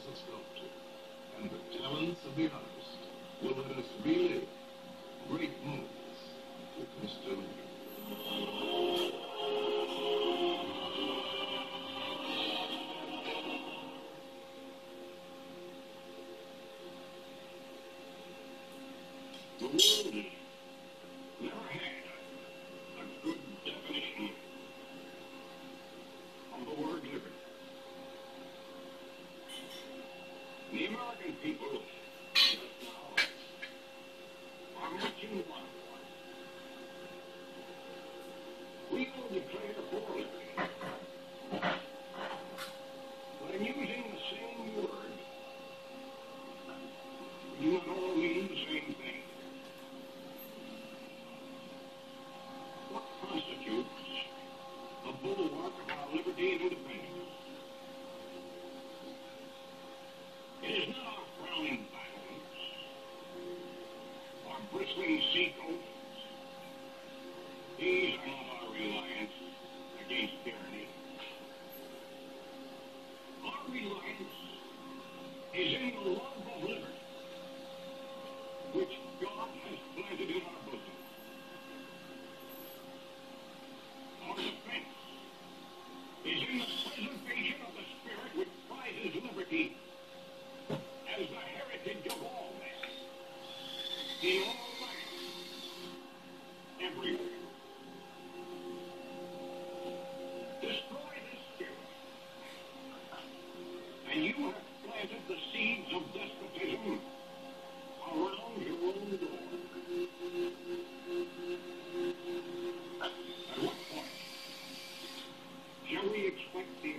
as a sculptor, and the talents of the artist will let us relive great moments with Mr. Lincoln. The world has never had a good definition of the word liberty. The American people just now are marching one. We will declare for liberty, but in using the same word, we do not all mean the same thing. What constitutes a bulwark of our liberty and independence? It is not our frowning battlements, our bristling seacoasts. These are not our reliance against tyranny. Our reliance is in the love of liberty, which God has planted in our bosom. Our defense is in the preservation of the spirit which prizes liberty as the heritage of all men, in all lands, everywhere. Destroy this spirit, and you have planted the seeds of despotism around your own door. At what point shall we expect the